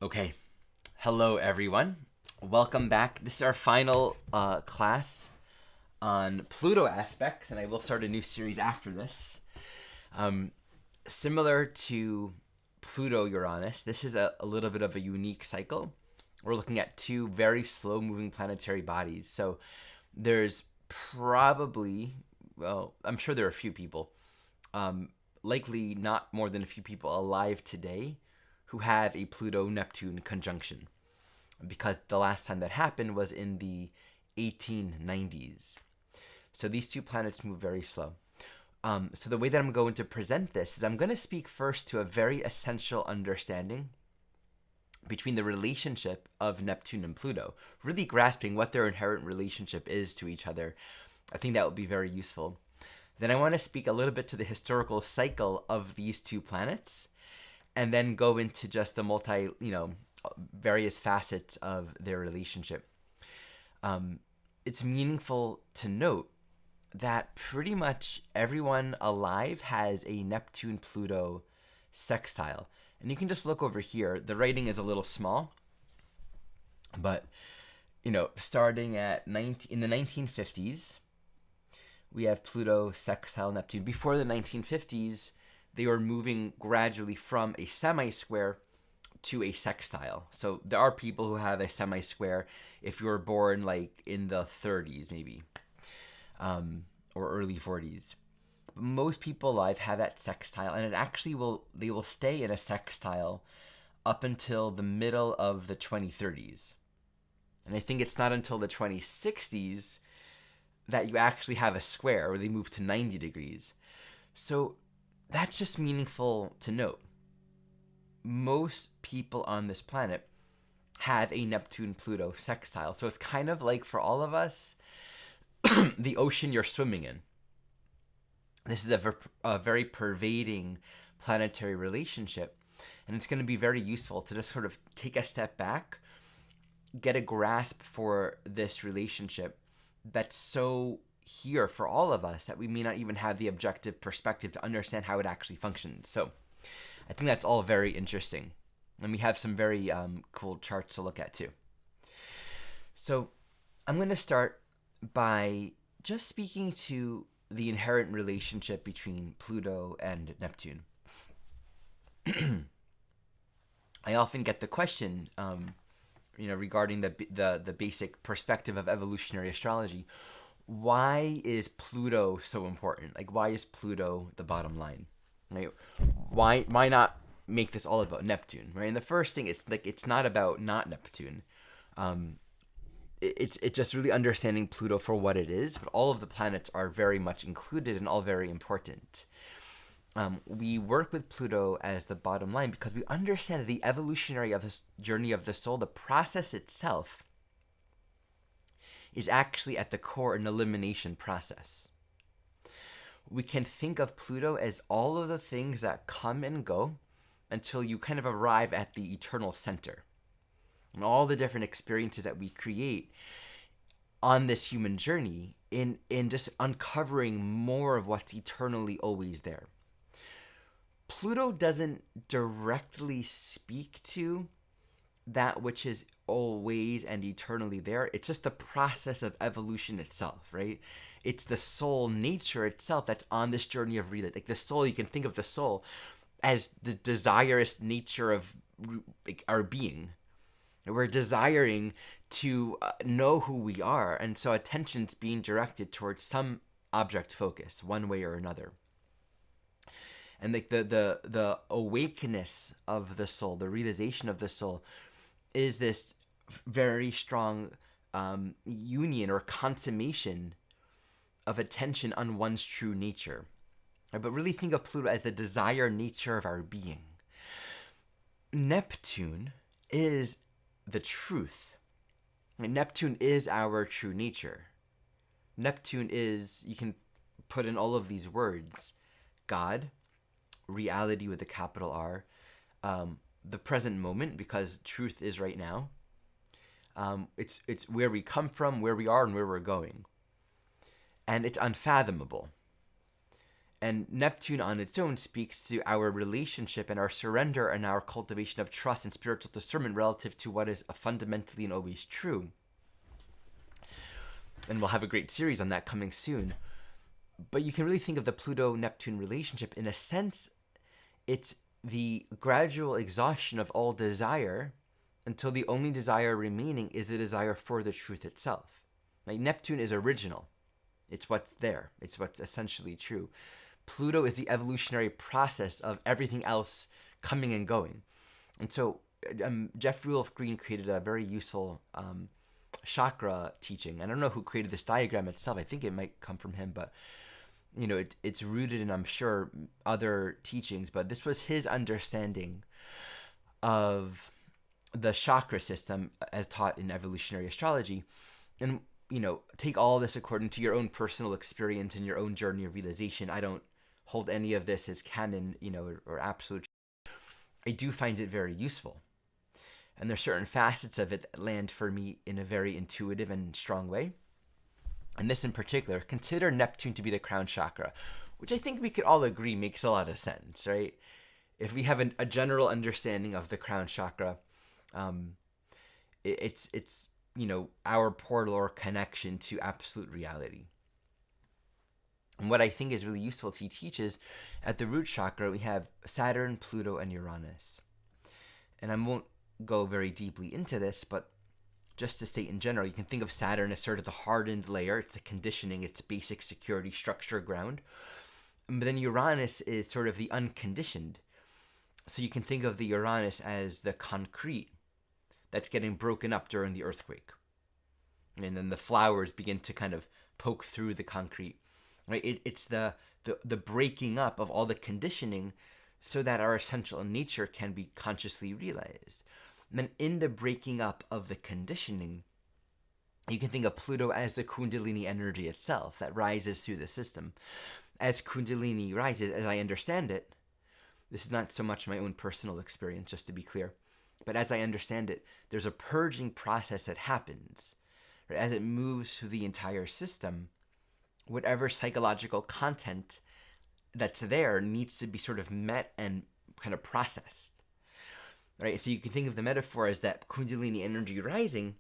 Okay. Hello, everyone. Welcome back. This is our final class on Pluto aspects, and I will start a new series after this. Similar to Pluto Uranus, this is a little bit of a unique cycle. We're looking at two very slow-moving planetary bodies. So there's probably, well, I'm sure there are a few people, likely not more than a few people alive today who have a Pluto-Neptune conjunction, because the last time that happened was in the 1890s. So these two planets move very slow. So the way that I'm going to present this is I'm going to speak first to a very essential understanding between the relationship of Neptune and Pluto, really grasping what their inherent relationship is to each other. I think that would be very useful. Then I want to speak a little bit to the historical cycle of these two planets, and then go into just the various facets of their relationship. It's meaningful to note that pretty much everyone alive has a Neptune-Pluto sextile. And you can just look over here. The writing is a little small, but, starting in the 1950s, we have Pluto sextile Neptune. Before the 1950s, they were moving gradually from a semi-square to a sextile. So there are people who have a semi-square if you were born like in the 30s maybe, or early 40s. But most people alive have that sextile, and they will stay in a sextile up until the middle of the 2030s. And I think it's not until the 2060s that you actually have a square, where they move to 90 degrees. So that's just meaningful to note. Most people on this planet have a Neptune-Pluto sextile. So it's kind of like, for all of us, the ocean you're swimming in. This is a very pervading planetary relationship. And it's going to be very useful to just sort of take a step back, get a grasp for this relationship that's so here for all of us that we may not even have the objective perspective to understand how it actually functions. So I think that's all very interesting. And we have some very cool charts to look at too. So I'm going to start by just speaking to the inherent relationship between Pluto and Neptune. I often get the question, regarding the basic perspective of evolutionary astrology. Why is Pluto so important? Like, why is Pluto the bottom line? Right? Why not make this all about Neptune? Right? And the first thing, it's not about not Neptune. It's just really understanding Pluto for what it is, but all of the planets are very much included and all very important. We work with Pluto as the bottom line because we understand the evolutionary of this journey of the soul. The process itself is actually at the core an elimination process. We can think of Pluto as all of the things that come and go until you kind of arrive at the eternal center. And all the different experiences that we create on this human journey in just uncovering more of what's eternally always there. Pluto doesn't directly speak to that which is always and eternally there. It's just the process of evolution itself, right? It's the soul nature itself that's on this journey of relay. Like the soul, you can think of the soul as the desirous nature of our being. We're desiring to know who we are, and so attention's being directed towards some object focus, one way or another. And like the awakeness of the soul, the realization of the soul, is this very strong union or consummation of attention on one's true nature. But really think of Pluto as the desire nature of our being. Neptune is the truth. Neptune is our true nature. Neptune is, you can put in all of these words: God, reality with a capital R, the present moment, because truth is right now. It's where we come from, where we are, and where we're going. And it's unfathomable. And Neptune on its own speaks to our relationship and our surrender and our cultivation of trust and spiritual discernment relative to what is fundamentally and always true. And we'll have a great series on that coming soon. But you can really think of the Pluto-Neptune relationship in a sense, it's the gradual exhaustion of all desire until the only desire remaining is the desire for the truth itself. Like Neptune is original. It's what's there. It's what's essentially true. Pluto is the evolutionary process of everything else coming and going. And so Jeffrey Wolf Green created a very useful chakra teaching. I don't know who created this diagram itself. I think it might come from him, but it's rooted in, I'm sure, other teachings. But this was his understanding of the chakra system as taught in evolutionary astrology. And take all this according to your own personal experience and your own journey of realization. I don't hold any of this as canon, or absolute. I do find it very useful. And there's certain facets of it that land for me in a very intuitive and strong way. And this in particular, consider Neptune to be the crown chakra, which I think we could all agree makes a lot of sense, right? If we have a general understanding of the crown chakra, it's our portal or connection to absolute reality. And what I think is really useful, he teaches at the root chakra, we have Saturn, Pluto, and Uranus. And I won't go very deeply into this, but just to say in general, you can think of Saturn as sort of the hardened layer. It's the conditioning, it's basic security, structure, ground. But then Uranus is sort of the unconditioned. So you can think of the Uranus as the concrete that's getting broken up during the earthquake. And then the flowers begin to kind of poke through the concrete. Right? It's the breaking up of all the conditioning so that our essential nature can be consciously realized. And then in the breaking up of the conditioning, you can think of Pluto as the Kundalini energy itself that rises through the system. As Kundalini rises, as I understand it, this is not so much my own personal experience, just to be clear, but as I understand it, there's a purging process that happens. Right? As it moves through the entire system, whatever psychological content that's there needs to be sort of met and kind of processed. Right? So you can think of the metaphor as that Kundalini energy rising.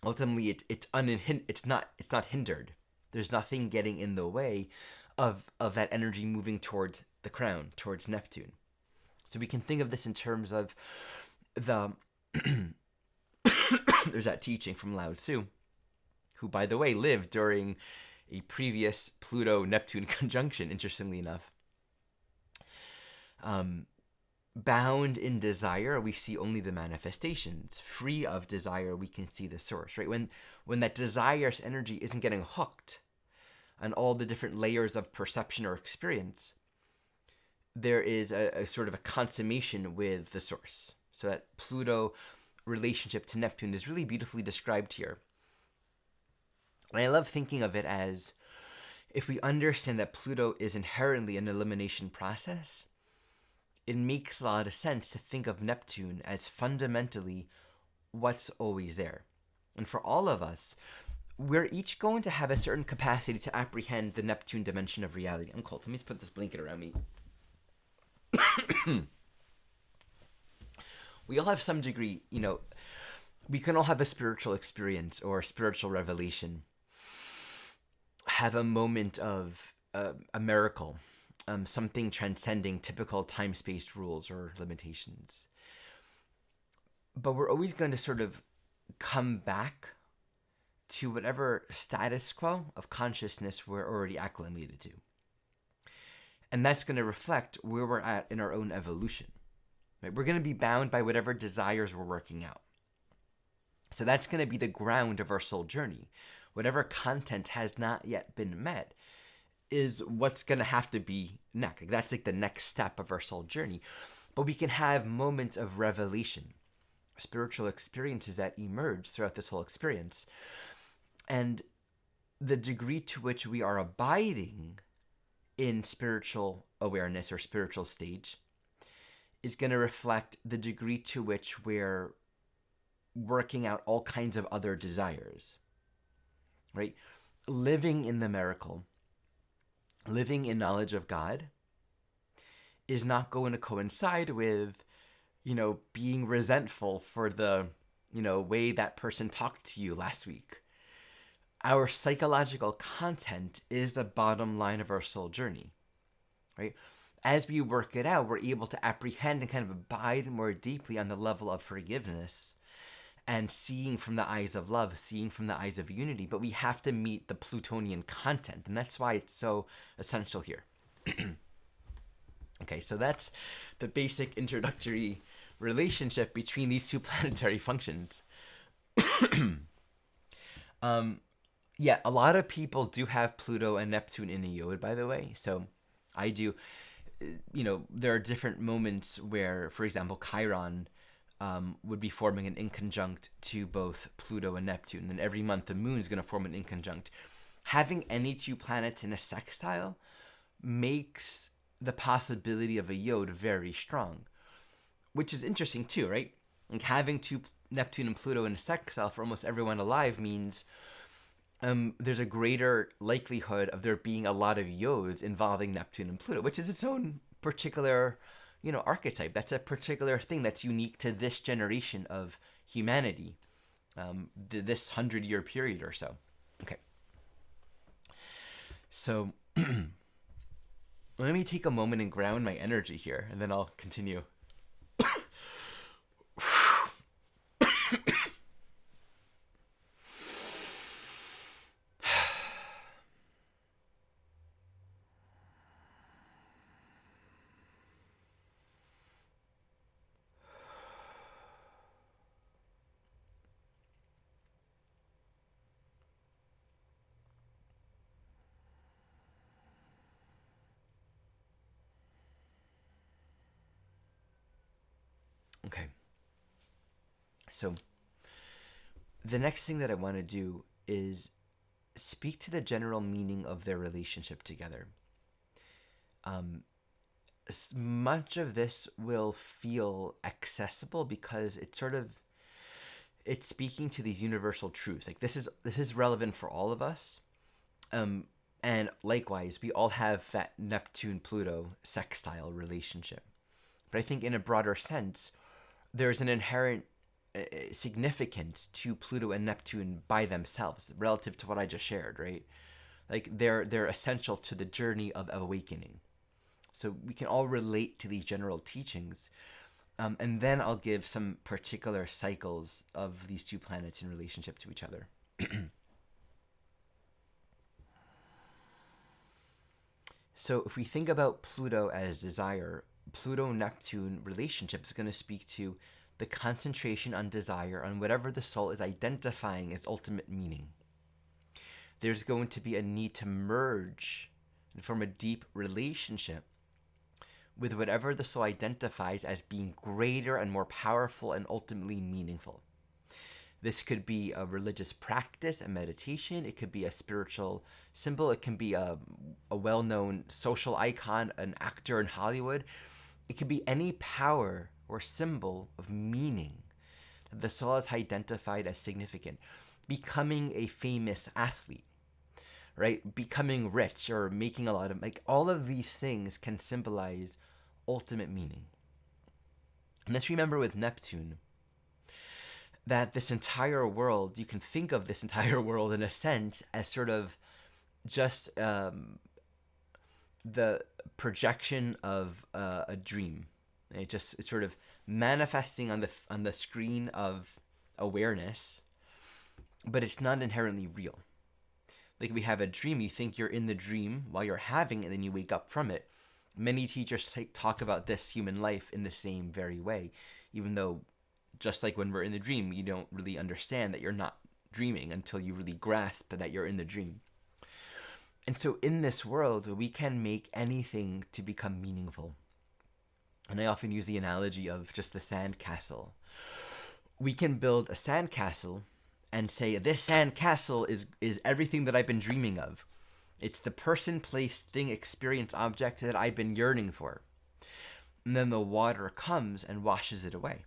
Ultimately, it's not hindered. There's nothing getting in the way of that energy moving towards the crown, towards Neptune. So we can think of this in terms of the there's that teaching from Lao Tzu, who, by the way, lived during a previous Pluto-Neptune conjunction, interestingly enough. Bound in desire, we see only the manifestations. Free of desire, we can see the source, right? When that desire's energy isn't getting hooked on all the different layers of perception or experience, there is a sort of a consummation with the source. So that Pluto relationship to Neptune is really beautifully described here. And I love thinking of it as, if we understand that Pluto is inherently an elimination process, it makes a lot of sense to think of Neptune as fundamentally what's always there. And for all of us, we're each going to have a certain capacity to apprehend the Neptune dimension of reality. I'm cold. Let me just put this blanket around me. We all have some degree, we can all have a spiritual experience or a spiritual revelation, have a moment of a miracle, something transcending typical time-space rules or limitations. But we're always going to sort of come back to whatever status quo of consciousness we're already acclimated to. And that's going to reflect where we're at in our own evolution. Right? We're going to be bound by whatever desires we're working out. So that's going to be the ground of our soul journey. Whatever content has not yet been met is what's going to have to be next. That's like the next step of our soul journey. But we can have moments of revelation, spiritual experiences that emerge throughout this whole experience. And the degree to which we are abiding in spiritual awareness or spiritual stage is going to reflect the degree to which we're working out all kinds of other desires, right? Living in the miracle, living in knowledge of God is not going to coincide with, being resentful for the, way that person talked to you last week. Our psychological content is the bottom line of our soul journey, right? As we work it out, we're able to apprehend and kind of abide more deeply on the level of forgiveness and seeing from the eyes of love, seeing from the eyes of unity. But we have to meet the Plutonian content, and that's why it's so essential here. Okay, so that's the basic introductory relationship between these two planetary functions. Yeah, a lot of people do have Pluto and Neptune in a yod, by the way. So I do. There are different moments where, for example, Chiron would be forming an inconjunct to both Pluto and Neptune. And every month the moon is going to form an inconjunct. Having any two planets in a sextile makes the possibility of a yod very strong, which is interesting too, right? Like having two Neptune and Pluto in a sextile for almost everyone alive means there's a greater likelihood of there being a lot of yods involving Neptune and Pluto, which is its own particular, archetype. That's a particular thing that's unique to this generation of humanity, this 100-year period or so. Okay. So let me take a moment and ground my energy here, and then I'll continue. Okay. So the next thing that I want to do is speak to the general meaning of their relationship together. Much of this will feel accessible because it's speaking to these universal truths. Like this is relevant for all of us. And likewise, we all have that Neptune-Pluto sextile relationship. But I think in a broader sense, there's an inherent significance to Pluto and Neptune by themselves relative to what I just shared, right? Like they're essential to the journey of awakening. So we can all relate to these general teachings. And then I'll give some particular cycles of these two planets in relationship to each other. So if we think about Pluto as desire, Pluto-Neptune relationship is going to speak to the concentration on desire, on whatever the soul is identifying as ultimate meaning. There's going to be a need to merge and form a deep relationship with whatever the soul identifies as being greater and more powerful and ultimately meaningful. This could be a religious practice, a meditation. It could be a spiritual symbol. It can be a well-known social icon, an actor in Hollywood. It could be any power or symbol of meaning that the soul has identified as significant. Becoming a famous athlete, right? Becoming rich or making a lot of, all of these things can symbolize ultimate meaning. And let's remember with Neptune that this entire world, you can think of this entire world in a sense as sort of just the projection of a dream. It's sort of manifesting on the screen of awareness, but it's not inherently real. Like we have a dream, you think you're in the dream while you're having it, and then you wake up from it. Many teachers talk about this human life in the same very way, even though just like when we're in the dream, you don't really understand that you're not dreaming until you really grasp that you're in the dream. And so in this world, we can make anything to become meaningful. And I often use the analogy of just the sand castle. We can build a sand castle and say, this sand castle is everything that I've been dreaming of. It's the person, place, thing, experience, object that I've been yearning for. And then the water comes and washes it away.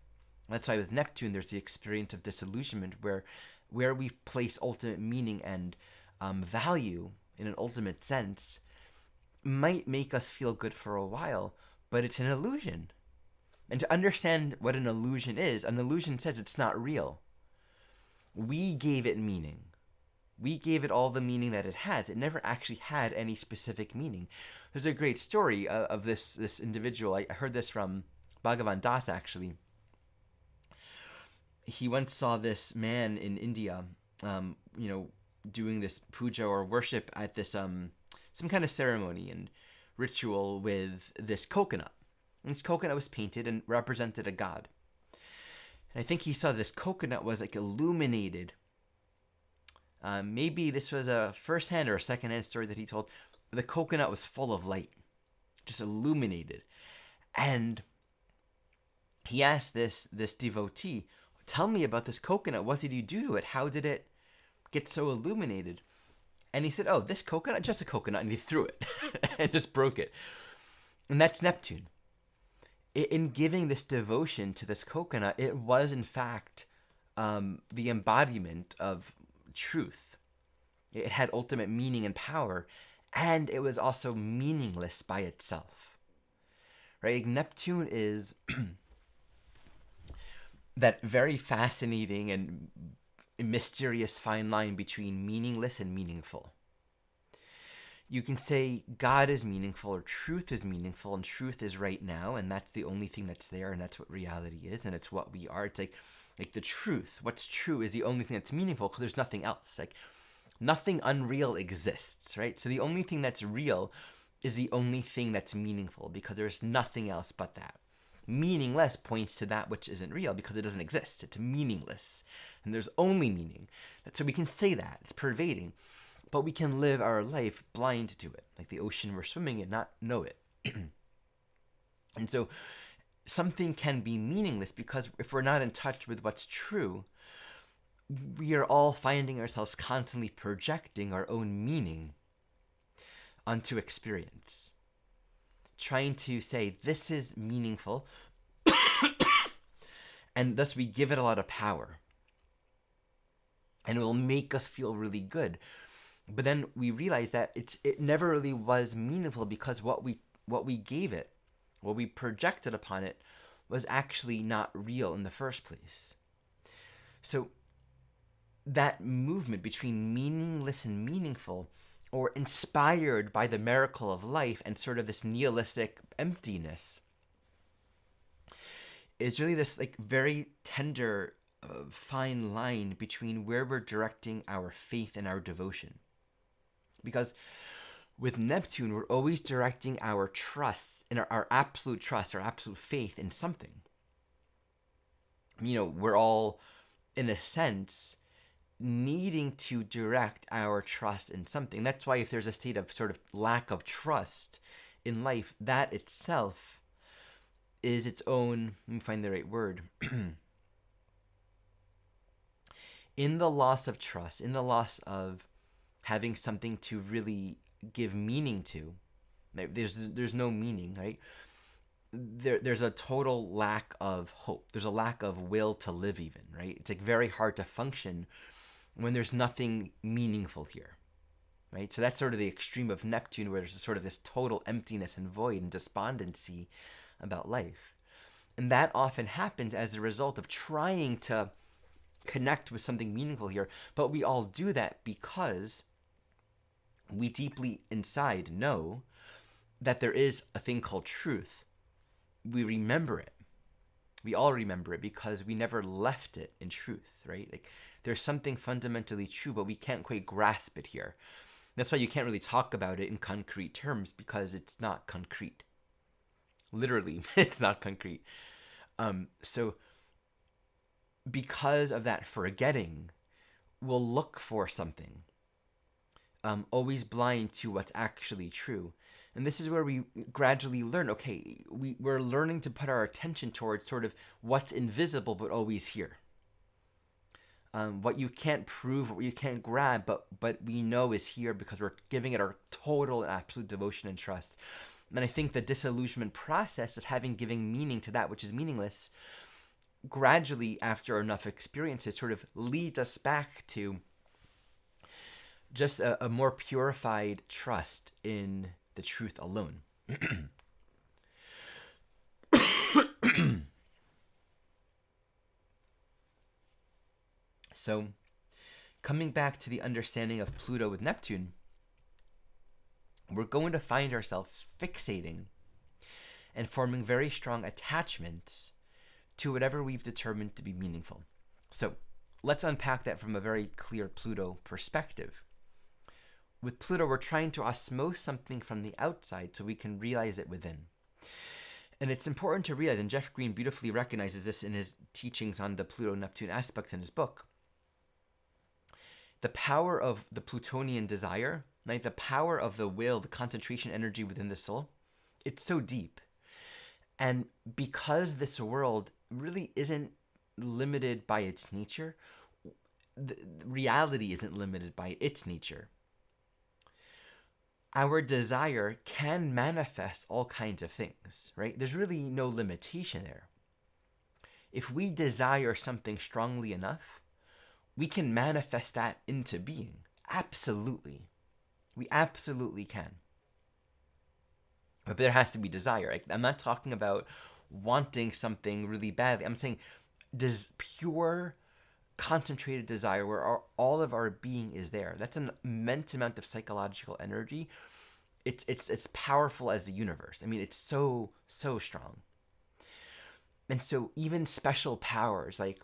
That's why with Neptune, there's the experience of disillusionment where we place ultimate meaning and value in an ultimate sense might make us feel good for a while, but it's an illusion. And to understand what an illusion says it's not real. We gave it meaning. We gave it all the meaning that it has. It never actually had any specific meaning. There's a great story of this individual. I heard this from Bhagavan Das, actually. He once saw this man in India, doing this puja or worship at this some kind of ceremony and ritual with this coconut. And this coconut was painted and represented a god. And I think he saw this coconut was like illuminated. Maybe this was a first-hand or a second-hand story that he told. The coconut was full of light, just illuminated. And he asked this devotee, tell me about this coconut. What did you do to it? How did it get so illuminated? And he said, oh, this coconut, just a coconut. And he threw it and just broke it. And that's Neptune. In giving this devotion to this coconut, it was in fact the embodiment of truth. It had ultimate meaning and power, and it was also meaningless by itself. Right? Like Neptune is that very fascinating and mysterious fine line between meaningless and meaningful. You can say God is meaningful or truth is meaningful, and truth is right now, and that's the only thing that's there, and that's what reality is, and it's what we are. It's like the truth, what's true is the only thing that's meaningful because there's nothing else. Like nothing unreal exists, right? So the only thing that's real is the only thing that's meaningful because there's nothing else but that. Meaningless points to that which isn't real because it doesn't exist. It's meaningless. And there's only meaning. So we can say that. It's pervading. But we can live our life blind to it, like the ocean we're swimming in, not know it. And so something can be meaningless because if we're not in touch with what's true, we are all finding ourselves constantly projecting our own meaning onto experience. Trying to say, this is meaningful, and thus we give it a lot of power. And it will make us feel really good. But then we realize that it never really was meaningful because what we gave it, what we projected upon it, was actually not real in the first place. So that movement between meaningless and meaningful, or inspired by the miracle of life and sort of this nihilistic emptiness, is really this like very tender, fine line between where we're directing our faith and our devotion. Because with Neptune, we're always directing our trust, and our absolute trust, our absolute faith in something. We're all, in a sense, needing to direct our trust in something. That's why if there's a state of sort of lack of trust in life, that itself is its own, let me find the right word, in the loss of trust, in the loss of having something to really give meaning to, right? There's no meaning, right? There's a total lack of hope. There's a lack of will to live even, right? It's like very hard to function when there's nothing meaningful here, right? So that's sort of the extreme of Neptune, where there's sort of this total emptiness and void and despondency about life. And that often happens as a result of trying to connect with something meaningful here. But we all do that because we deeply inside know that there is a thing called truth. We remember it. We all remember it because we never left it in truth, right? Like there's something fundamentally true, but we can't quite grasp it here. That's why you can't really talk about it in concrete terms, because it's not concrete. Literally, it's not concrete. So because of that forgetting, we'll look for something. Always blind to what's actually true. And this is where we gradually learn, okay, we're learning to put our attention towards sort of what's invisible but always here. What you can't prove, what you can't grab, but we know is here because we're giving it our total and absolute devotion and trust. And I think the disillusionment process of giving meaning to that which is meaningless, gradually after enough experiences, sort of leads us back to just a more purified trust in the truth alone. So, coming back to the understanding of Pluto with Neptune, we're going to find ourselves fixating and forming very strong attachments to whatever we've determined to be meaningful. So, let's unpack that from a very clear Pluto perspective. With Pluto, we're trying to osmose something from the outside so we can realize it within. And it's important to realize, and Jeff Green beautifully recognizes this in his teachings on the Pluto-Neptune aspects in his book, the power of the Plutonian desire, like the power of the will, the concentration energy within the soul, it's so deep. And because this world really isn't limited by its nature, the reality isn't limited by its nature. Our desire can manifest all kinds of things, right? There's really no limitation there. If we desire something strongly enough, we can manifest that into being. Absolutely. We absolutely can. But there has to be desire. I'm not talking about wanting something really badly. I'm saying pure concentrated desire where all of our being is there. That's an immense amount of psychological energy. It's powerful as the universe. I mean, it's so strong. And so even special powers like,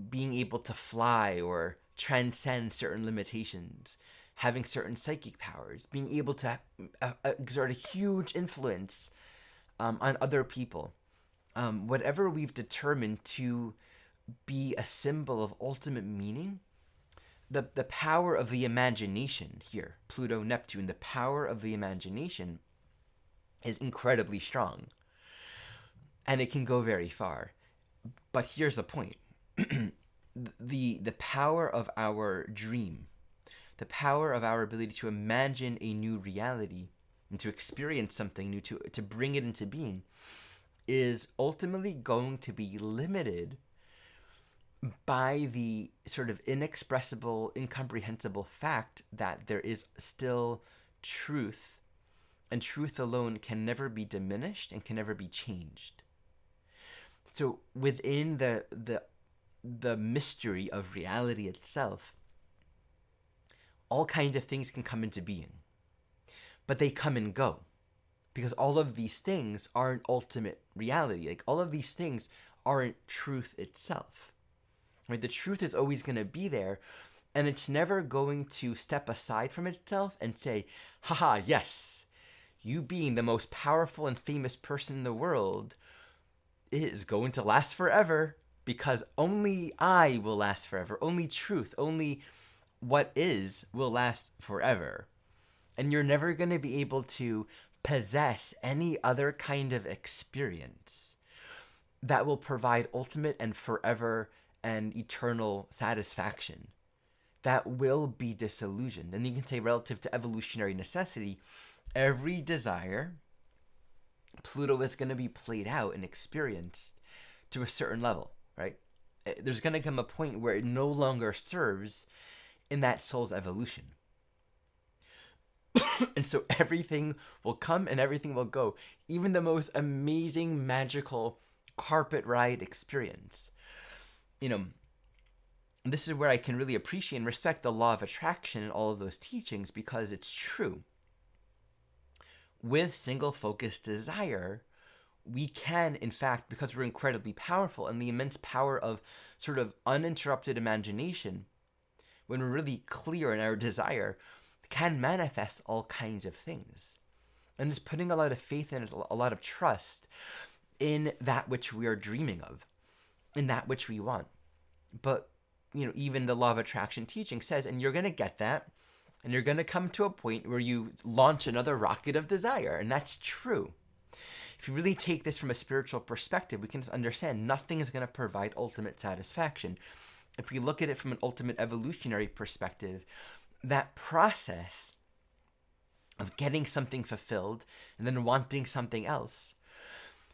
being able to fly or transcend certain limitations, having certain psychic powers, being able to exert a huge influence on other people, whatever we've determined to be a symbol of ultimate meaning, the power of the imagination here, Pluto, Neptune, the power of the imagination is incredibly strong. And it can go very far. But here's the point. The power of our dream, the power of our ability to imagine a new reality and to experience something new, to bring it into being, is ultimately going to be limited by the sort of inexpressible, incomprehensible fact that there is still truth, and truth alone can never be diminished and can never be changed. So within the mystery of reality itself, all kinds of things can come into being, but they come and go because all of these things aren't ultimate reality. Like all of these things aren't truth itself, right? The truth is always going to be there, and it's never going to step aside from itself and say, haha, yes, you being the most powerful and famous person in the world is going to last forever. Because only I will last forever. Only truth, only what is will last forever. And you're never going to be able to possess any other kind of experience that will provide ultimate and forever and eternal satisfaction. That will be disillusioned. And you can say, relative to evolutionary necessity, every desire, Pluto is going to be played out and experienced to a certain level. Right? There's going to come a point where it no longer serves in that soul's evolution. And so everything will come and everything will go. Even the most amazing, magical carpet ride experience. This is where I can really appreciate and respect the law of attraction and all of those teachings, because it's true. With single focused desire, we can, in fact, because we're incredibly powerful, and the immense power of sort of uninterrupted imagination, when we're really clear in our desire, can manifest all kinds of things. And it's putting a lot of faith and a lot of trust in that which we are dreaming of, in that which we want. But, even the law of attraction teaching says, and you're going to get that, and you're going to come to a point where you launch another rocket of desire, and that's true. If you really take this from a spiritual perspective, we can just understand nothing is going to provide ultimate satisfaction. If we look at it from an ultimate evolutionary perspective, that process of getting something fulfilled and then wanting something else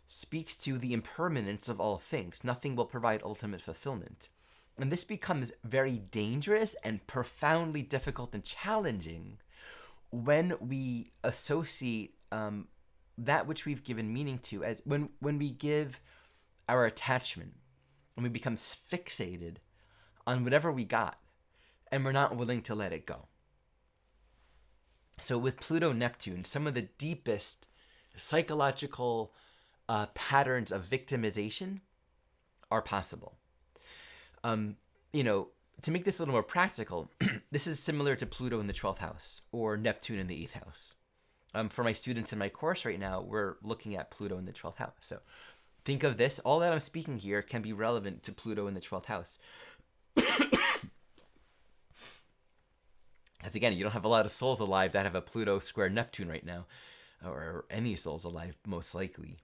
speaks to the impermanence of all things. Nothing will provide ultimate fulfillment. And this becomes very dangerous and profoundly difficult and challenging when we associate that which we've given meaning to, as when we give our attachment, when we become fixated on whatever we got, and we're not willing to let it go. So with Pluto Neptune, some of the deepest psychological patterns of victimization are possible. To make this a little more practical, this is similar to Pluto in the 12th house or Neptune in the 8th house. For my students in my course right now, we're looking at Pluto in the 12th house. So think of this. All that I'm speaking here can be relevant to Pluto in the 12th house. Because again, you don't have a lot of souls alive that have a Pluto square Neptune right now, or any souls alive, most likely.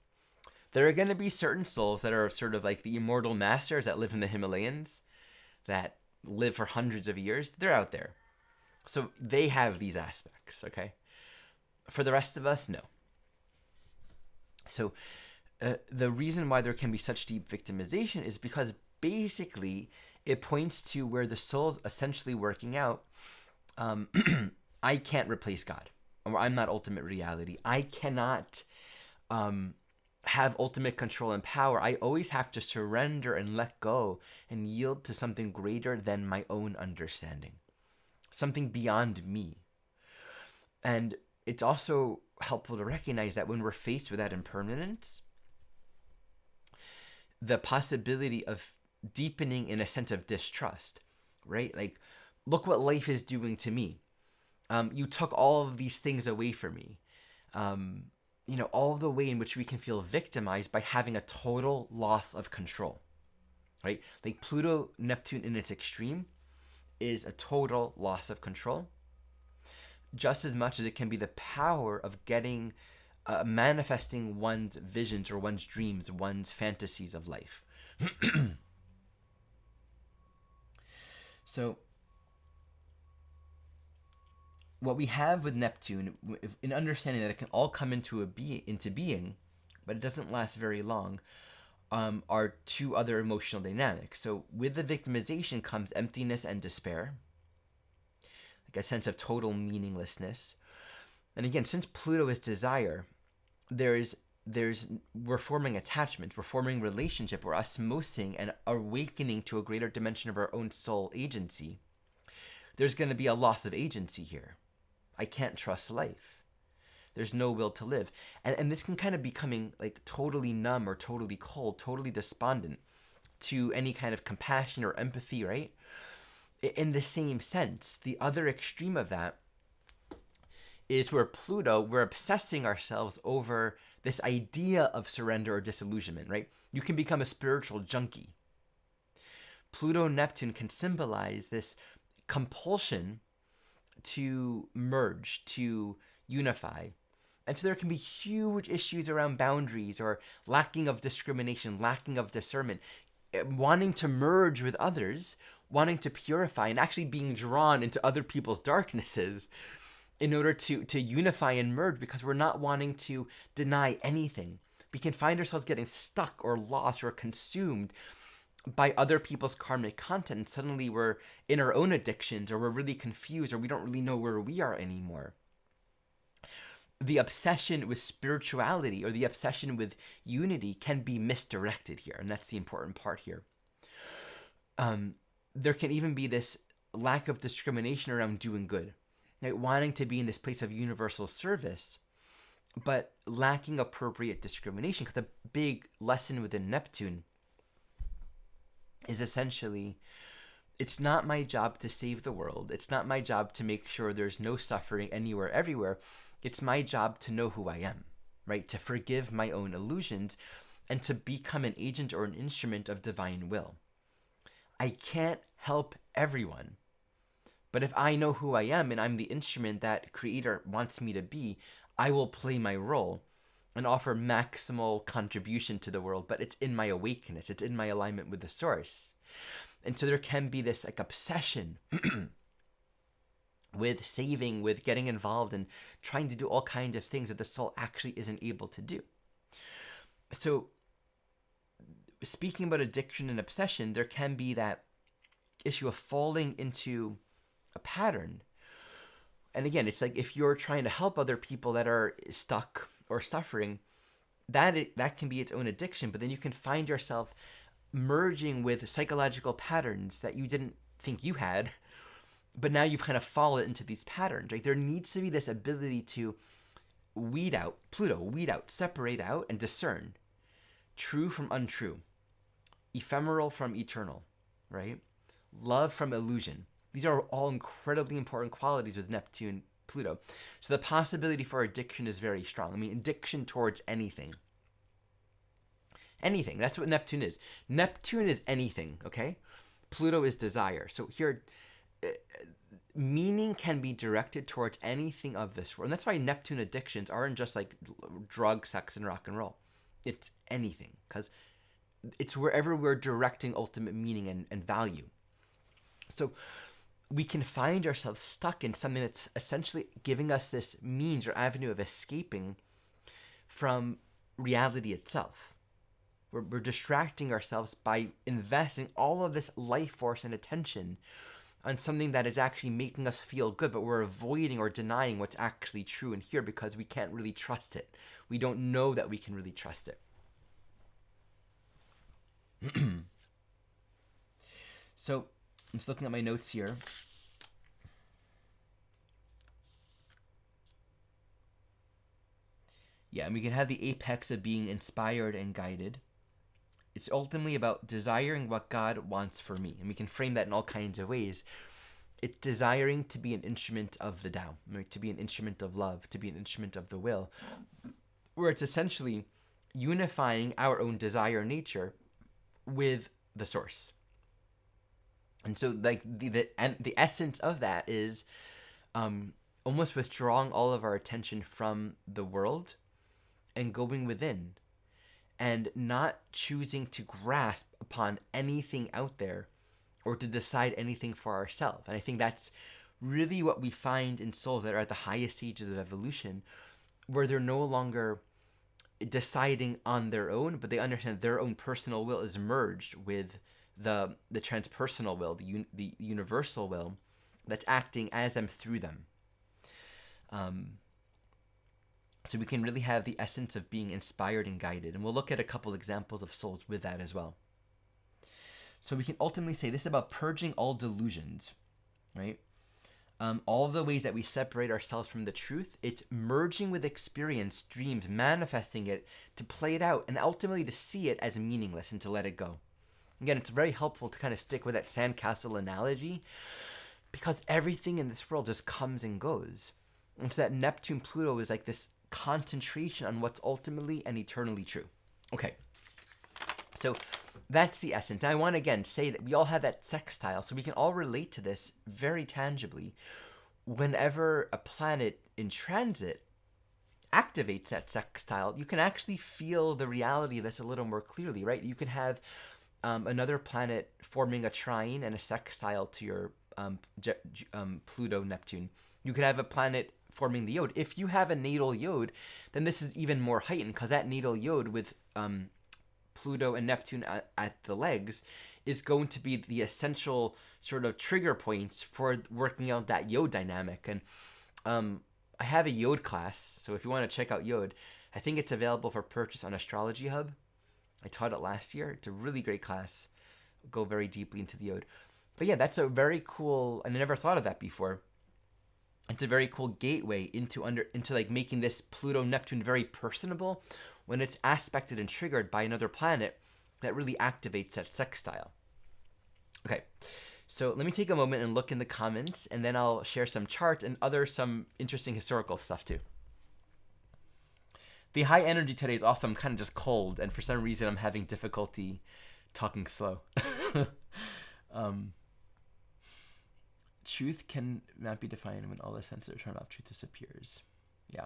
There are going to be certain souls that are sort of like the immortal masters that live in the Himalayas, that live for hundreds of years. They're out there. So they have these aspects, okay? For the rest of us, no. So the reason why there can be such deep victimization is because basically it points to where the soul's essentially working out. I can't replace God, or I'm not ultimate reality. I cannot have ultimate control and power. I always have to surrender and let go and yield to something greater than my own understanding, something beyond me. And it's also helpful to recognize that when we're faced with that impermanence, the possibility of deepening in a sense of distrust, right? Like, look what life is doing to me. You took all of these things away from me. All of the way in which we can feel victimized by having a total loss of control, right? Like Pluto Neptune in its extreme is a total loss of control, just as much as it can be the power of getting, manifesting one's visions or one's dreams, one's fantasies of life. So what we have with Neptune, in understanding that it can all come into being, but it doesn't last very long, are two other emotional dynamics. So with the victimization comes emptiness and despair, like a sense of total meaninglessness. And again, since Pluto is desire, we're forming attachment, we're forming relationship, we're osmosing and awakening to a greater dimension of our own soul agency. There's going to be a loss of agency here. I can't trust life. There's no will to live. And this can kind of becoming like totally numb or totally cold, totally despondent to any kind of compassion or empathy, right? In the same sense, the other extreme of that is where Pluto, we're obsessing ourselves over this idea of surrender or disillusionment, right? You can become a spiritual junkie. Pluto Neptune can symbolize this compulsion to merge, to unify. And so there can be huge issues around boundaries or lacking of discrimination, lacking of discernment, wanting to merge with others, wanting to purify, and actually being drawn into other people's darknesses in order to unify and merge, because we're not wanting to deny anything. We can find ourselves getting stuck or lost or consumed by other people's karmic content, and suddenly we're in our own addictions, or we're really confused, or we don't really know where we are anymore. The obsession with spirituality or the obsession with unity can be misdirected here, and that's the important part here. There can even be this lack of discrimination around doing good, right? Wanting to be in this place of universal service, but lacking appropriate discrimination, because the big lesson within Neptune is essentially, it's not my job to save the world. It's not my job to make sure there's no suffering anywhere, everywhere. It's my job to know who I am, right? To forgive my own illusions and to become an agent or an instrument of divine will. I can't help everyone. But if I know who I am and I'm the instrument that Creator wants me to be, I will play my role and offer maximal contribution to the world, but it's in my awakeness, it's in my alignment with the source. And so there can be this like obsession with saving, with getting involved and trying to do all kinds of things that the soul actually isn't able to do. So speaking about addiction and obsession, there can be that issue of falling into a pattern And again, it's like if you're trying to help other people that are stuck or suffering, that can be its own addiction. But then you can find yourself merging with psychological patterns that you didn't think you had, but now you've kind of fallen into these patterns. Right? There needs to be this ability to weed out, separate out, and discern true from untrue, ephemeral from eternal, right? Love from illusion. These are all incredibly important qualities with Neptune Pluto. So the possibility for addiction is very strong. I mean, addiction towards anything. Anything. That's what Neptune is. Neptune is anything, okay? Pluto is desire. So here, meaning can be directed towards anything of this world. And that's why Neptune addictions aren't just like drug, sex, and rock and roll. It's anything, because it's wherever we're directing ultimate meaning and value. So we can find ourselves stuck in something that's essentially giving us this means or avenue of escaping from reality itself. We're distracting ourselves by investing all of this life force and attention on something that is actually making us feel good, but we're avoiding or denying what's actually true in here because we can't really trust it. We don't know that we can really trust it. So I'm just looking at my notes here. Yeah, and we can have the apex of being inspired and guided. It's ultimately about desiring what God wants for me. And we can frame that in all kinds of ways. It's desiring to be an instrument of the Tao, right? To be an instrument of love, to be an instrument of the will, where it's essentially unifying our own desire nature with the source. And so like the essence of that is almost withdrawing all of our attention from the world and going within, and not choosing to grasp upon anything out there or to decide anything for ourselves. And I think that's really what we find in souls that are at the highest stages of evolution, where they're no longer deciding on their own, but they understand their own personal will is merged with the transpersonal will, the universal will that's acting as them through them. So we can really have the essence of being inspired and guided. And we'll look at a couple examples of souls with that as well. So we can ultimately say this is about purging all delusions, right? All the ways that we separate ourselves from the truth, it's merging with experience, dreams, manifesting it, to play it out, and ultimately to see it as meaningless and to let it go. Again, it's very helpful to kind of stick with that sandcastle analogy, because everything in this world just comes and goes. And so that Neptune Pluto is like this concentration on what's ultimately and eternally true. Okay, so that's the essence. And I want to again say that we all have that sextile, so we can all relate to this very tangibly. Whenever a planet in transit activates that sextile, you can actually feel the reality of this a little more clearly, right? You can have another planet forming a trine and a sextile to your Pluto Neptune. You could have a planet forming the yod. If you have a natal yod, then this is even more heightened, because that natal yod with Pluto and Neptune at the legs is going to be the essential sort of trigger points for working out that yod dynamic. And I have a yod class, so if you want to check out yod, I think it's available for purchase on Astrology Hub. I taught it last year. It's a really great class. Go very deeply into the yod. But yeah, that's a very cool, and I never thought of that before. It's a very cool gateway into like making this Pluto Neptune very personable when it's aspected and triggered by another planet that really activates that sextile. Okay, so let me take a moment and look in the comments, and then I'll share some charts and some interesting historical stuff too. The high energy today is also, I'm kind of just cold, and for some reason I'm having difficulty talking slow. Truth cannot be defined when all the senses are turned off. Truth disappears. Yeah.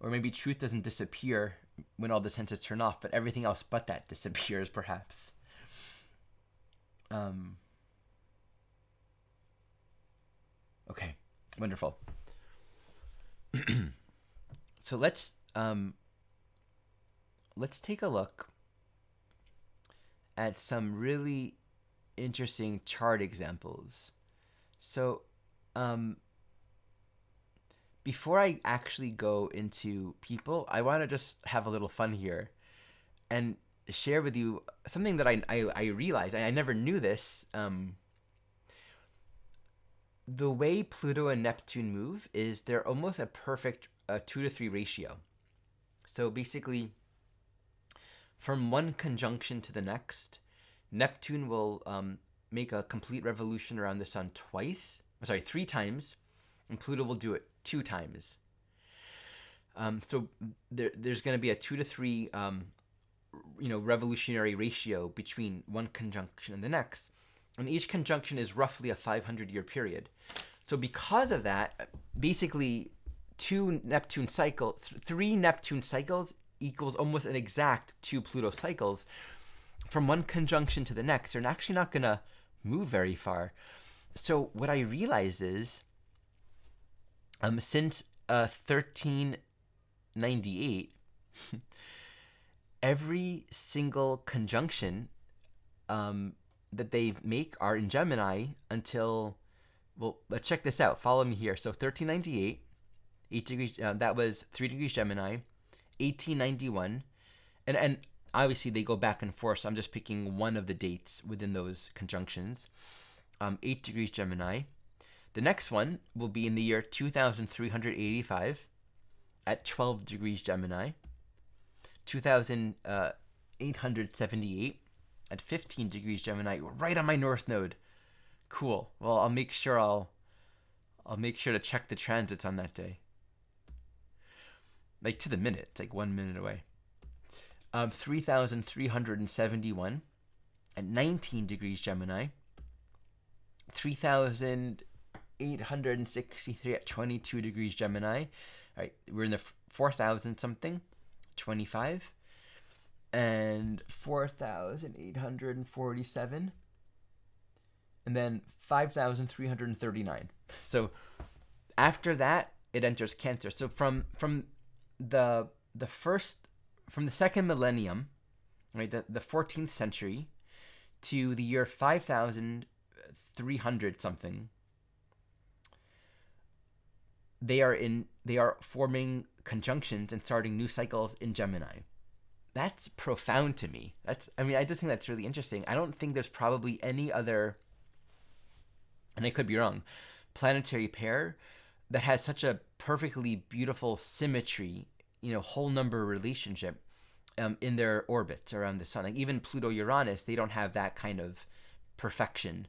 Or maybe truth doesn't disappear when all the senses turn off, but everything else but that disappears, perhaps. Okay, wonderful. So let's take a look at some really interesting chart examples. So, before I actually go into people, I want to just have a little fun here and share with you something that I realized. I never knew this. The way Pluto and Neptune move is they're almost a perfect 2-to-3 ratio. So basically, from one conjunction to the next, Neptune will make a complete revolution around the sun three times, and Pluto will do it 2 times. So there's going to be a 2-to-3 revolutionary ratio between one conjunction and the next. And each conjunction is roughly a 500-year period. So because of that, basically 3 Neptune cycles equals almost an exact 2 Pluto cycles. From one conjunction to the next, they're actually not going to move very far. So what I realized is, since 1398, every single conjunction that they make are in Gemini until, well, let's check this out. Follow me here. So 1398, 8 degrees, that was 3 degrees Gemini. 1891, and obviously they go back and forth, so I'm just picking one of the dates within those conjunctions. 8 degrees Gemini. The next one will be in the year 2385 at 12 degrees Gemini. 2878 at 15 degrees Gemini, right on my north node. Cool. Well, I'll make sure to check the transits on that day. Like to the minute. It's like 1 minute away. 3371 at 19 degrees Gemini. 3863 at 22 degrees Gemini. All right, we're in the 4,000 something, 25. And 4,847. And then 5,339. So after that, it enters Cancer. So from the second millennium, right, the 14th century, to the year 5,300 something, they are forming conjunctions and starting new cycles in Gemini. That's profound to me. I just think that's really interesting. I don't think there's probably any other, and I could be wrong, planetary pair that has such a perfectly beautiful symmetry, whole number relationship in their orbits around the sun. Like even Pluto, Uranus, they don't have that kind of perfection.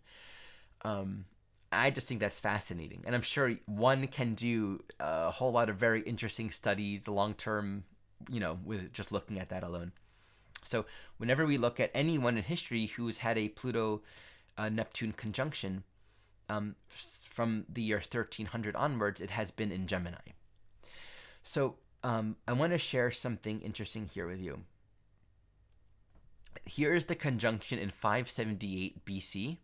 I just think that's fascinating. And I'm sure one can do a whole lot of very interesting studies long-term, with just looking at that alone. So whenever we look at anyone in history who's had a Pluto Neptune conjunction, from the year 1300 onwards, it has been in Gemini. So I want to share something interesting here with you. Here is the conjunction in 578 BC.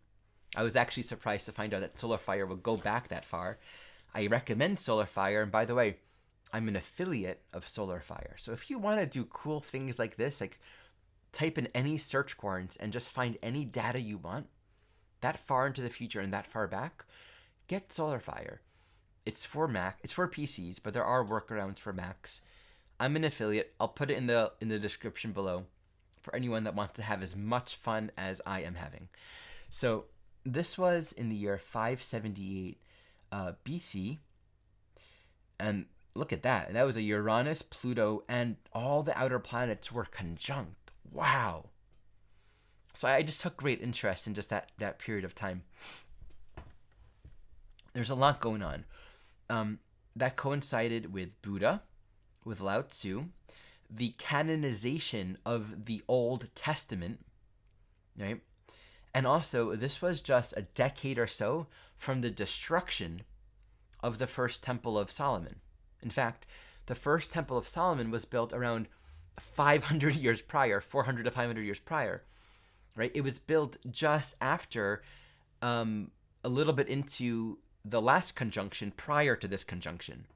I was actually surprised to find out that Solar Fire would go back that far. I recommend Solar Fire, and by the way, I'm an affiliate of Solar Fire. So if you want to do cool things like this, like type in any search queries and just find any data you want, that far into the future and that far back, get Solar Fire. It's for Mac, it's for PCs, but there are workarounds for Macs. I'm an affiliate. I'll put it in the description below for anyone that wants to have as much fun as I am having. So this was in the year 578 BC, and look at that. That was a Uranus, Pluto, and all the outer planets were conjunct. Wow. So I just took great interest in just that period of time. There's a lot going on. That coincided with Buddha, with Lao Tzu, the canonization of the Old Testament, right? And also, this was just a decade or so from the destruction of the first Temple of Solomon. In fact, the first Temple of Solomon was built around 500 years prior, 400 to 500 years prior, right? It was built just after, a little bit into the last conjunction prior to this conjunction,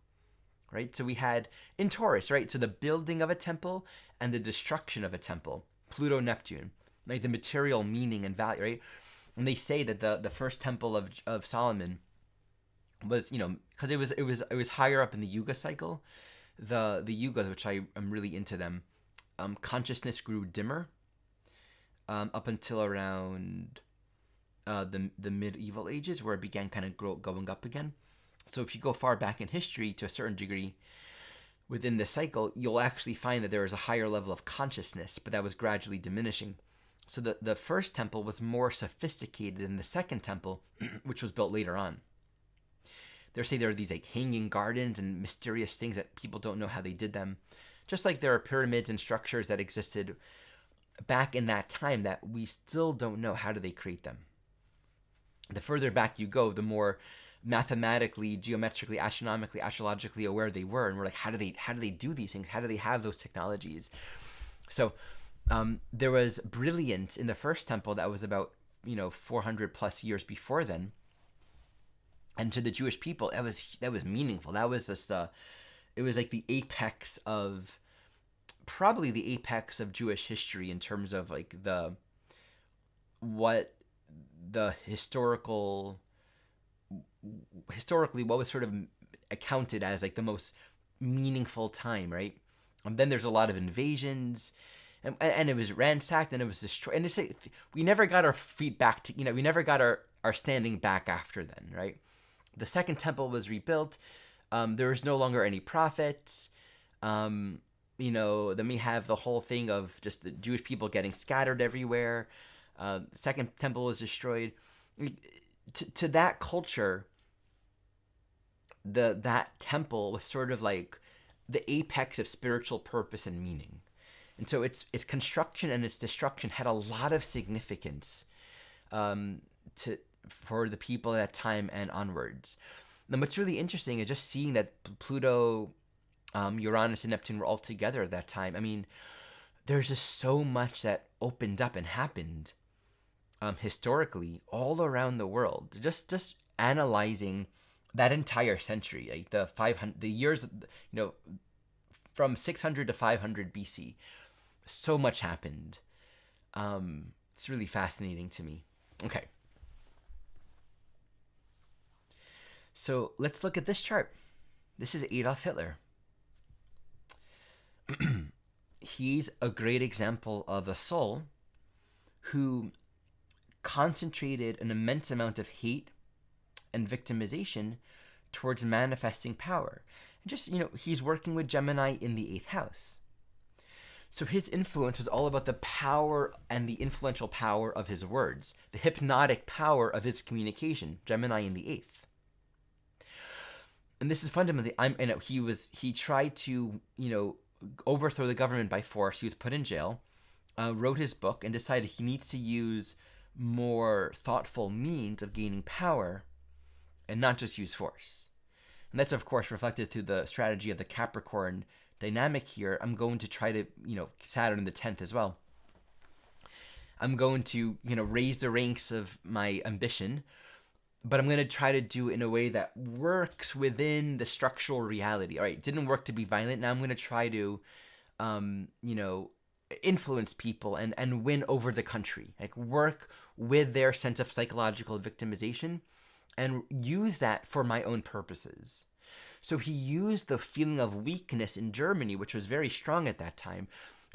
right? So we had in Taurus, right? So the building of a temple and the destruction of a temple, Pluto, Neptune, right? The material meaning and value, right? And they say that the first temple of Solomon was, because it was higher up in the Yuga cycle. The Yugas, which I am really into them, consciousness grew dimmer up until around the medieval ages, where it began kind of going up again. So if you go far back in history to a certain degree within the cycle, you'll actually find that there was a higher level of consciousness, but that was gradually diminishing. So the first temple was more sophisticated than the second temple, which was built later on. They say there are these like hanging gardens and mysterious things that people don't know how they did them. Just like there are pyramids and structures that existed back in that time that we still don't know how do they create them. The further back you go, the more mathematically, geometrically, astronomically, astrologically aware they were, and we're like, how do they do these things? How do they have those technologies? So there was brilliance in the first temple that was about 400 plus years before then, and to the Jewish people, that was meaningful. That was just it was like the apex of probably the apex of Jewish history in terms of like what the historically what was sort of accounted as like the most meaningful time, right? Then there's a lot of invasions, and it was ransacked and it was destroyed. And it's like, we never got our feet back to, we never got our standing back after then, right? The second temple was rebuilt. There was no longer any prophets. Then we have the whole thing of just the Jewish people getting scattered everywhere. The second temple was destroyed. To that culture, that temple was sort of like the apex of spiritual purpose and meaning. And so its construction and its destruction had a lot of significance for the people at that time and onwards. And what's really interesting is just seeing that Pluto, Uranus, and Neptune were all together at that time. I mean, there's just so much that opened up and happened historically all around the world. Just analyzing that entire century, like the years, from 600 to 500 BC, so much happened. It's really fascinating to me. Okay. So let's look at this chart. This is Adolf Hitler. He's a great example of a soul who concentrated an immense amount of hate and victimization towards manifesting power. And just, he's working with Gemini in the 8th house. So his influence was all about the power and the influential power of his words, the hypnotic power of his communication, Gemini in the 8th. And this is fundamentally, he tried to, overthrow the government by force. He was put in jail, wrote his book, and decided he needs to use more thoughtful means of gaining power and not just use force. And that's, of course, reflected through the strategy of the Capricorn dynamic here. I'm going to try to, Saturn in the 10th as well. I'm going to, raise the ranks of my ambition, but I'm going to try to do it in a way that works within the structural reality. All right, it didn't work to be violent. Now I'm going to try to, influence people and win over the country. Like, work with their sense of psychological victimization and use that for my own purposes. So he used the feeling of weakness in Germany, which was very strong at that time,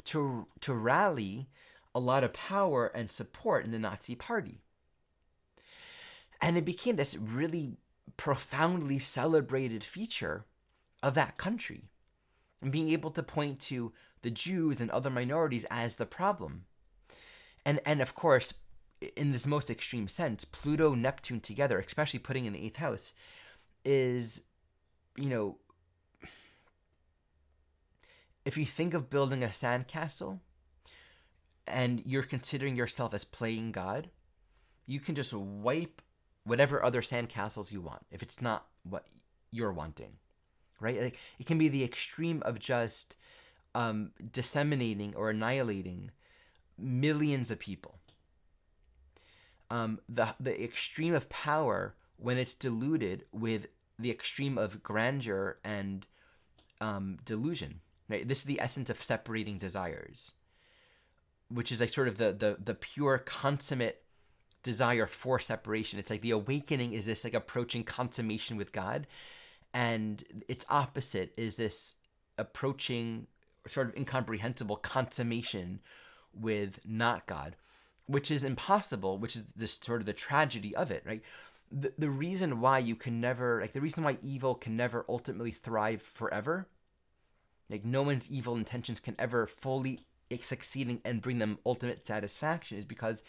to rally a lot of power and support in the Nazi Party. And it became this really profoundly celebrated feature of that country, and being able to point to the Jews and other minorities as the problem. And of course, in this most extreme sense, Pluto, Neptune together, especially putting in the 8th house, is, if you think of building a sandcastle and you're considering yourself as playing God, you can just wipe whatever other sandcastles you want if it's not what you're wanting, right? Like, it can be the extreme of just disseminating or annihilating millions of people. The extreme of power, when it's diluted with the extreme of grandeur and delusion, right? This is the essence of separating desires, which is like sort of the pure consummate desire for separation. It's like the awakening is this like approaching consummation with God, and its opposite is this approaching sort of incomprehensible consummation with not God, which is impossible, which is this sort of the tragedy of it, right? The reason why you can never, like the reason why evil can never ultimately thrive forever, like no one's evil intentions can ever fully succeed and bring them ultimate satisfaction, is because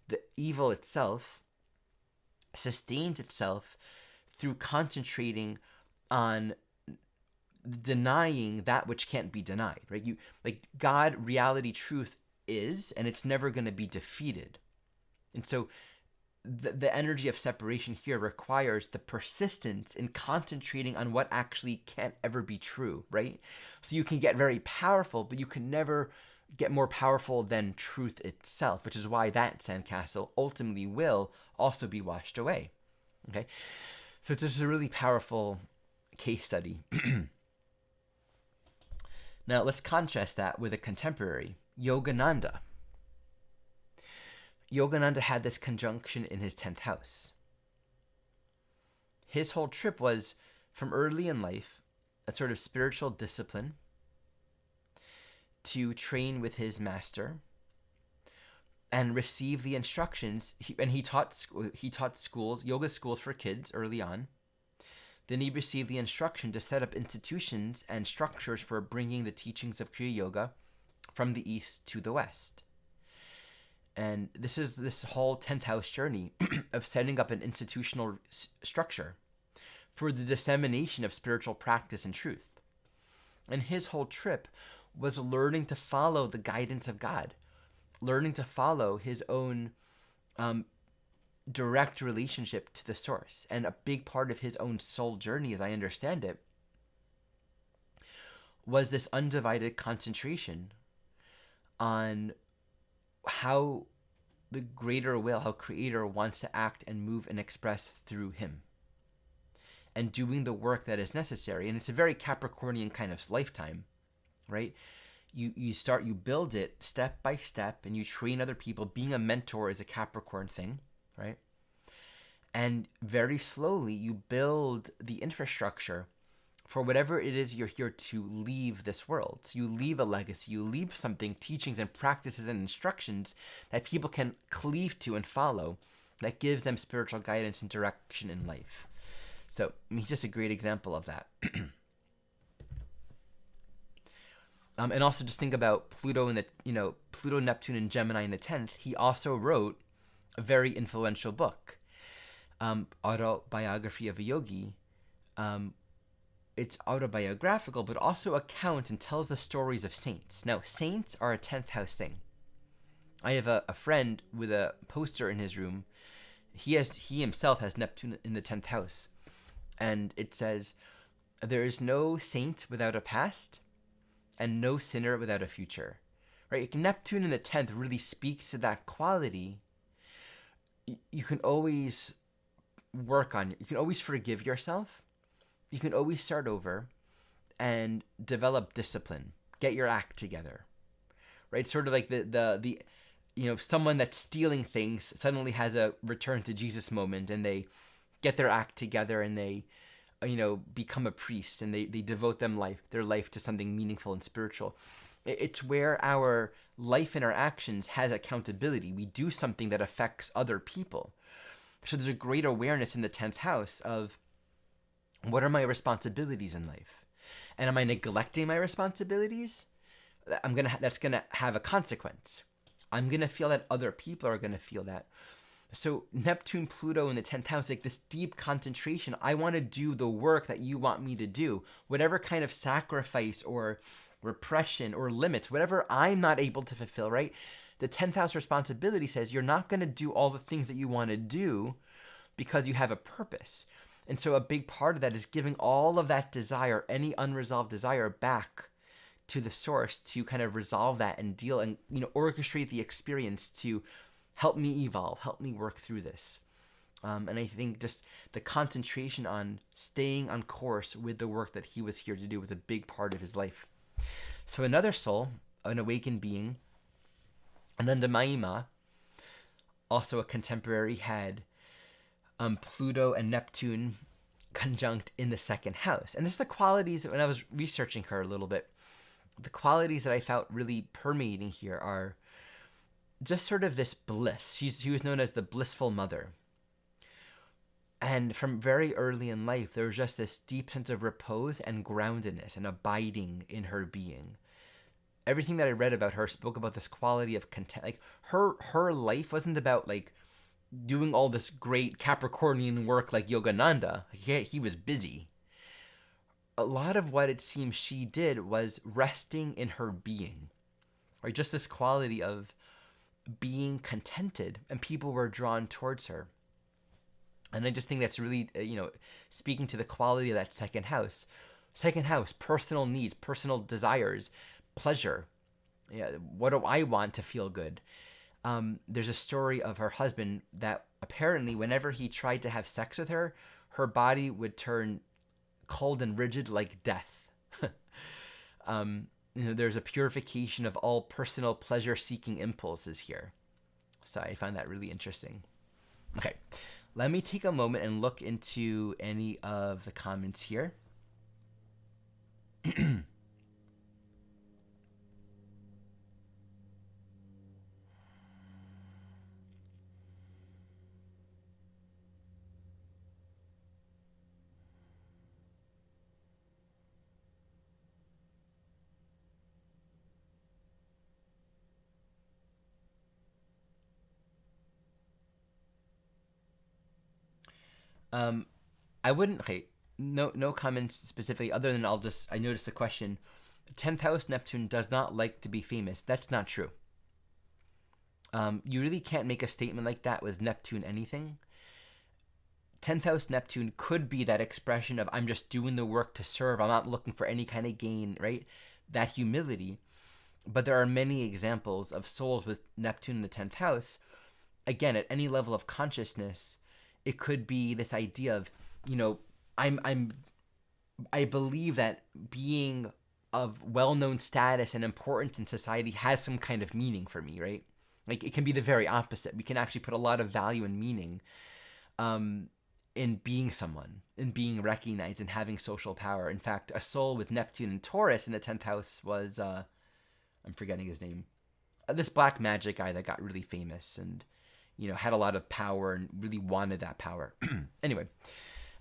the evil itself sustains itself through concentrating on denying that which can't be denied, right? You like God, reality, truth is, and it's never going to be defeated. And so the energy of separation here requires the persistence in concentrating on what actually can't ever be true, right? So you can get very powerful, but you can never get more powerful than truth itself, which is why that sandcastle ultimately will also be washed away. Okay, so it's just a really powerful case study. Now let's contrast that with a contemporary, Yogananda. Yogananda had this conjunction in his 10th house. His whole trip was from early in life, a sort of spiritual discipline, to train with his master and receive the instructions. He taught schools, yoga schools for kids early on. Then he received the instruction to set up institutions and structures for bringing the teachings of Kriya Yoga from the east to the west. And this is this whole 10th house journey of setting up an institutional structure for the dissemination of spiritual practice and truth. And his whole trip was learning to follow the guidance of God, learning to follow his own direct relationship to the source. And a big part of his own soul journey, as I understand it, was this undivided concentration on how the greater will, how Creator wants to act and move and express through him, and doing the work that is necessary. And it's a very Capricornian kind of lifetime, right? You build it step by step, and you train other people. Being a mentor is a Capricorn thing, right? And very slowly you build the infrastructure for whatever it is you're here to leave this world. So you leave a legacy, you leave something, teachings and practices and instructions that people can cleave to and follow, that gives them spiritual guidance and direction in life. So he's just a great example of that. And also just think about Pluto in the, Pluto, Neptune, and Gemini in the 10th. He also wrote a very influential book, Autobiography of a Yogi. It's autobiographical, but also accounts and tells the stories of saints. Now, saints are a 10th house thing. I have a friend with a poster in his room. He himself has Neptune in the 10th house. And it says, there is no saint without a past and no sinner without a future. Right? Neptune in the 10th really speaks to that quality. You can always work on it. You can always forgive yourself. You can always start over and develop discipline. Get your act together, right? Sort of like the someone that's stealing things suddenly has a return to Jesus moment, and they get their act together, and they, become a priest, and they devote their life to something meaningful and spiritual. It's where our life and our actions has accountability. We do something that affects other people. So there's a great awareness in the 10th house of, what are my responsibilities in life? And am I neglecting my responsibilities? That's gonna have a consequence. I'm gonna feel that, other people are gonna feel that. So Neptune, Pluto in the 10th house, like this deep concentration. I want to do the work that you want me to do. Whatever kind of sacrifice or repression or limits, whatever I'm not able to fulfill, right? The 10th house responsibility says you're not going to do all the things that you want to do because you have a purpose. And so a big part of that is giving all of that desire, any unresolved desire, back to the source to kind of resolve that and deal and, orchestrate the experience to help me evolve, help me work through this. And I think just the concentration on staying on course with the work that he was here to do was a big part of his life. So another soul, an awakened being, Ananda Mahima, also a contemporary, had Pluto and Neptune conjunct in the second house. And this is the qualities, when I was researching her a little bit, the qualities that I felt really permeating here are just sort of this bliss. She was known as the blissful mother. And from very early in life, there was just this deep sense of repose and groundedness and abiding in her being. Everything that I read about her spoke about this quality of content. Like her life wasn't about like doing all this great Capricornian work like Yogananda. He was busy. A lot of what it seems she did was resting in her being, or just this quality of being contented, and people were drawn towards her. And I just think that's really, speaking to the quality of that second house. Second house, personal needs, personal desires, pleasure. Yeah, what do I want to feel good? There's a story of her husband that apparently whenever he tried to have sex with her, her body would turn cold and rigid like death. There's a purification of all personal pleasure-seeking impulses here. So I find that really interesting. Okay, let me take a moment and look into any of the comments here. I wouldn't, okay, no comments specifically other than I noticed the question. 10th house Neptune does not like to be famous. That's not true. You really can't make a statement like that with Neptune anything. 10th house Neptune could be that expression of I'm just doing the work to serve. I'm not looking for any kind of gain, right? That humility. But there are many examples of souls with Neptune in the 10th house. Again, at any level of consciousness, it could be this idea of, I believe that being of well-known status and importance in society has some kind of meaning for me, right? Like it can be the very opposite. We can actually put a lot of value and meaning in being someone, in being recognized, and having social power. In fact, a soul with Neptune and Taurus in the 10th house was, I'm forgetting his name, this black magic guy that got really famous and had a lot of power and really wanted that power. Anyway,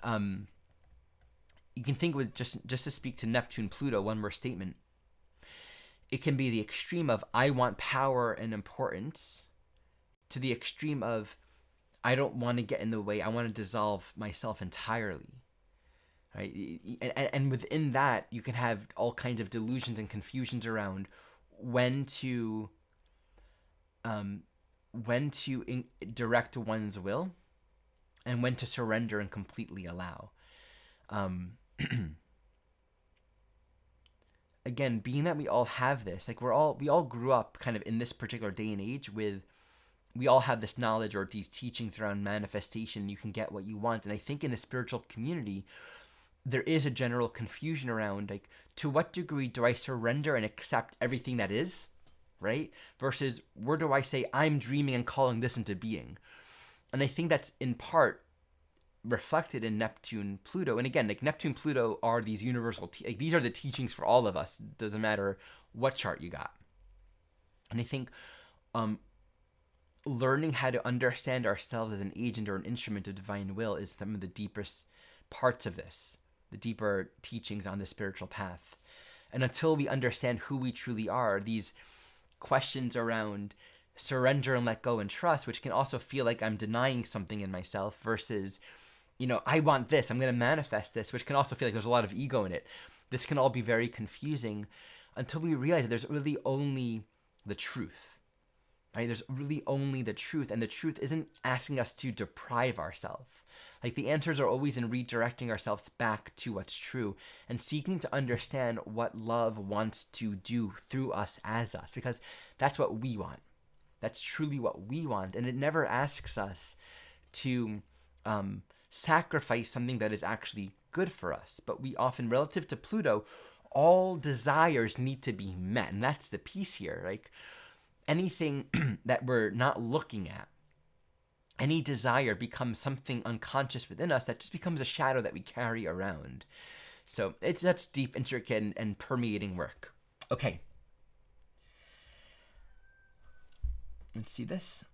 you can think with just to speak to Neptune Pluto, one more statement. It can be the extreme of I want power and importance to the extreme of I don't want to get in the way. I want to dissolve myself entirely. Right? And within that, you can have all kinds of delusions and confusions around when to direct one's will and when to surrender and completely allow. Again, being that we all have this, like we all grew up kind of in this particular day and age we all have this knowledge or these teachings around manifestation. You can get what you want. And I think in the spiritual community, there is a general confusion around like, to what degree do I surrender and accept everything that is, right? Versus where do I say I'm dreaming and calling this into being? And I think that's in part reflected in Neptune Pluto. And again, like Neptune Pluto are these universal, like these are the teachings for all of us. Doesn't matter what chart you got. And I think learning how to understand ourselves as an agent or an instrument of divine will is some of the deepest parts of this, the deeper teachings on the spiritual path. And until we understand who we truly are, these questions around surrender and let go and trust, which can also feel like I'm denying something in myself versus, I want this, I'm going to manifest this, which can also feel like there's a lot of ego in it. This can all be very confusing until we realize that there's really only the truth. Right? There's really only the truth, and the truth isn't asking us to deprive ourselves. Like the answers are always in redirecting ourselves back to what's true and seeking to understand what love wants to do through us as us, because that's what we want. That's truly what we want, and it never asks us to sacrifice something that is actually good for us. But we often, relative to Pluto, all desires need to be met, and that's the piece here. Like anything that we're not looking at, any desire becomes something unconscious within us that just becomes a shadow that we carry around. So it's such deep, intricate, and permeating work. Okay. Let's see this.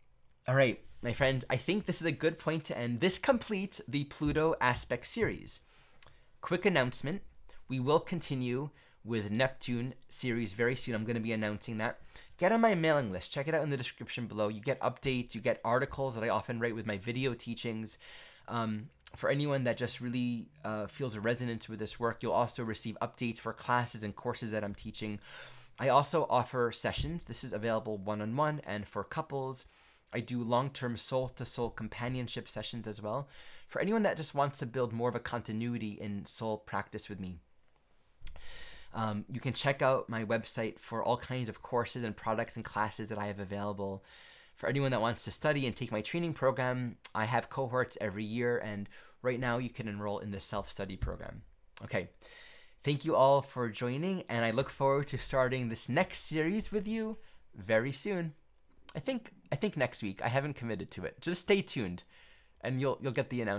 All right, my friends, I think this is a good point to end. This completes the Pluto aspect series. Quick announcement. We will continue with Neptune series very soon. I'm going to be announcing that. Get on my mailing list. Check it out in the description below. You get updates. You get articles that I often write with my video teachings. For anyone that just really feels a resonance with this work, you'll also receive updates for classes and courses that I'm teaching. I also offer sessions. This is available one-on-one and for couples. I do long-term soul-to-soul companionship sessions as well for anyone that just wants to build more of a continuity in soul practice with me. You can check out my website for all kinds of courses and products and classes that I have available. For anyone that wants to study and take my training program, I have cohorts every year, and right now you can enroll in the self-study program. Okay, thank you all for joining, and I look forward to starting this next series with you very soon. I think next week. I haven't committed to it. Just stay tuned, and you'll get the announcement.